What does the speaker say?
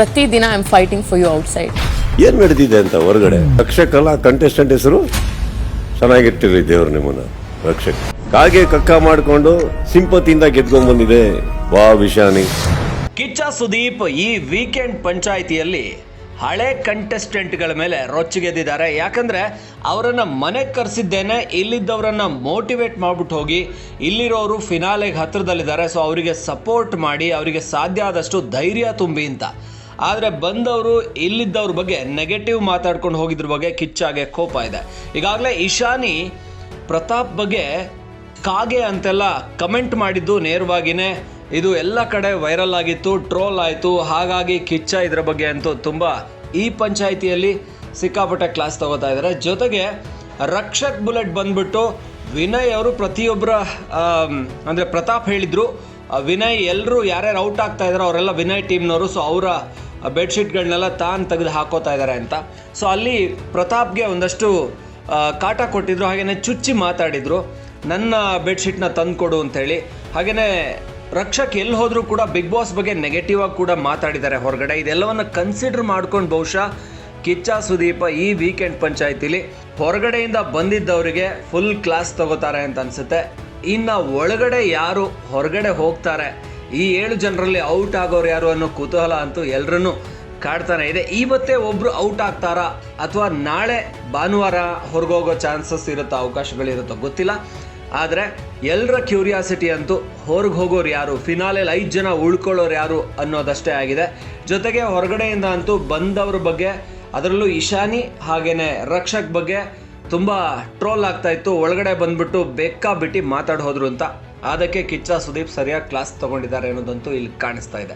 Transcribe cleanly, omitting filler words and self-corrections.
ಪ್ರತಿದಿನ I am fighting for you outside. ಏನ್ ನಡೆದಿದೆ ಅಂತ ಹೊರಗಡೆ ರಕ್ಷಕಲ್ಲ ಕಂಟೆಸ್ಟೆಂಟ್ ಹೆಸರು ಚೆನ್ನಾಗಿಟ್ಟಿರಿ ದೇವ್ರು ನಿಮ್ಮನ್ನ ರಕ್ಷಕ ಕಾಗೆ ಕಕ್ಕ ಮಾಡಿಕೊಂಡು ಸಿಂಪತಿಯಿಂದ ಗೆದ್ಕೊಂಡ್ ಬಂದಿದೆ. ವಾ ವಿಶಾನಿ. ಕಿಚ್ಚ ಸುದೀಪ್ ಈ ವೀಕೆಂಡ್ ಪಂಚಾಯಿತಿಯಲ್ಲಿ ಹಳೆ ಕಂಟೆಸ್ಟೆಂಟ್ಗಳ ಮೇಲೆ ರೊಚ್ಚಿಗೆದ್ದಿದ್ದಾರೆ. ಯಾಕಂದರೆ ಅವರನ್ನು ಮನೆಗೆ ಕರೆಸಿದ್ದೇನೆ, ಇಲ್ಲಿದ್ದವರನ್ನು ಮೋಟಿವೇಟ್ ಮಾಡಿಬಿಟ್ಟು ಹೋಗಿ ಇಲ್ಲಿರೋರು ಫಿನಾಲೆಗೆ ಹತ್ತಿರದಲ್ಲಿದ್ದಾರೆ, ಸೊ ಅವರಿಗೆ ಸಪೋರ್ಟ್ ಮಾಡಿ ಅವರಿಗೆ ಸಾಧ್ಯ ಆದಷ್ಟು ಧೈರ್ಯ ತುಂಬಿ ಅಂತ. ಆದರೆ ಬಂದವರು ಇಲ್ಲಿದ್ದವ್ರ ಬಗ್ಗೆ ನೆಗೆಟಿವ್ ಮಾತಾಡ್ಕೊಂಡು ಹೋಗಿದ್ರ ಬಗ್ಗೆ ಕಿಚ್ಚಾಗೆ ಕೋಪ ಇದೆ. ಈಗಾಗಲೇ ಇಶಾನಿ ಪ್ರತಾಪ್ ಬಗ್ಗೆ ಕಾಗೆ ಅಂತೆಲ್ಲ ಕಮೆಂಟ್ ಮಾಡಿದ್ದು ನೇರವಾಗಿಯೇ ಇದು ಎಲ್ಲ ಕಡೆ ವೈರಲ್ ಆಗಿತ್ತು, ಟ್ರೋಲ್ ಆಯಿತು. ಹಾಗಾಗಿ ಕಿಚ್ಚ ಇದರ ಬಗ್ಗೆ ಅಂತೂ ತುಂಬ ಈ ಪಂಚಾಯಿತಿಯಲ್ಲಿ ಸಿಕ್ಕಾಪಟ್ಟೆ ಕ್ಲಾಸ್ ತಗೋತಾ ಇದ್ದಾರೆ. ಜೊತೆಗೆ ರಕ್ಷಕ್ ಬುಲೆಟ್ ಬಂದ್ಬಿಟ್ಟು ವಿನಯ್ ಅವರು ಪ್ರತಿಯೊಬ್ಬರ ಅಂದರೆ ಪ್ರತಾಪ್ ಹೇಳಿದರು ವಿನಯ್ ಎಲ್ಲರೂ ಯಾರ್ಯಾರು ಔಟ್ ಆಗ್ತಾ ಇದ್ದಾರೆ ಅವರೆಲ್ಲ ವಿನಯ್ ಟೀಮ್ನವರು, ಸೊ ಅವರ ಬೆಡ್ಶೀಟ್ಗಳನ್ನೆಲ್ಲ ತಾನು ತೆಗೆದು ಹಾಕೋತಾ ಇದ್ದಾರೆ ಅಂತ. ಸೊ ಅಲ್ಲಿ ಪ್ರತಾಪ್ಗೆ ಒಂದಷ್ಟು ಕಾಟ ಕೊಟ್ಟಿದ್ರು, ಹಾಗೆಯೇ ಚುಚ್ಚಿ ಮಾತಾಡಿದರು, ನನ್ನ ಬೆಡ್ಶೀಟ್ನ ತಂದು ಕೊಡು ಅಂಥೇಳಿ. ಹಾಗೆಯೇ ರಕ್ಷಕ್ ಎಲ್ಲಿ ಹೋದರೂ ಕೂಡ ಬಿಗ್ ಬಾಸ್ ಬಗ್ಗೆ ನೆಗೆಟಿವ್ ಆಗಿ ಕೂಡ ಮಾತಾಡಿದ್ದಾರೆ ಹೊರಗಡೆ. ಇದೆಲ್ಲವನ್ನು ಕನ್ಸಿಡರ್ ಮಾಡ್ಕೊಂಡು ಬಹುಶಃ ಕಿಚ್ಚ ಸುದೀಪ ಈ ವೀಕೆಂಡ್ ಪಂಚಾಯಿತಿಲಿ ಹೊರಗಡೆಯಿಂದ ಬಂದಿದ್ದವರಿಗೆ ಫುಲ್ ಕ್ಲಾಸ್ ತಗೋತಾರೆ ಅಂತ ಅನಿಸುತ್ತೆ. ಇನ್ನು ಒಳಗಡೆ ಯಾರು ಹೊರಗಡೆ ಹೋಗ್ತಾರೆ, ಈ 7 ಜನರಲ್ಲಿ ಔಟ್ ಆಗೋರು ಯಾರು ಅನ್ನೋ ಕುತೂಹಲ ಅಂತೂ ಎಲ್ಲರನ್ನೂ ಕಾಡ್ತಾನೆ ಇದೆ. ಇವತ್ತೇ ಒಬ್ಬರು ಔಟ್ ಆಗ್ತಾರಾ ಅಥವಾ ನಾಳೆ ಭಾನುವಾರ ಹೊರಗೋಗೋ ಚಾನ್ಸಸ್ ಇರುತ್ತೋ, ಅವಕಾಶಗಳಿರುತ್ತೋ ಗೊತ್ತಿಲ್ಲ. ಆದರೆ ಎಲ್ಲರ ಕ್ಯೂರಿಯಾಸಿಟಿ ಅಂತೂ ಹೊರಗೆ ಹೋಗೋರು ಯಾರು, ಫಿನಾಲೆಯಲ್ಲಿ 5 ಜನ ಉಳ್ಕೊಳ್ಳೋರು ಯಾರು ಅನ್ನೋದಷ್ಟೇ ಆಗಿದೆ. ಜೊತೆಗೆ ಹೊರಗಡೆಯಿಂದ ಅಂತೂ ಬಂದವ್ರ ಬಗ್ಗೆ, ಅದರಲ್ಲೂ ಇಶಾನಿ ಹಾಗೆಯೇ ರಕ್ಷಕ್ ಬಗ್ಗೆ ತುಂಬ ಟ್ರೋಲ್ ಆಗ್ತಾ ಇತ್ತು. ಒಳಗಡೆ ಬಂದ್ಬಿಟ್ಟು ಬೇಕಾಬಿಟ್ಟು ಮಾತಾಡಿ ಹೋದ್ರು ಅಂತ. ಅದಕ್ಕೆ ಕಿಚ್ಚ ಸುದೀಪ್ ಸರಿಯಾಗಿ ಕ್ಲಾಸ್ ತೊಗೊಂಡಿದ್ದಾರೆ ಅನ್ನೋದಂತೂ ಇಲ್ಲಿ ಕಾಣಿಸ್ತಾ ಇದೆ.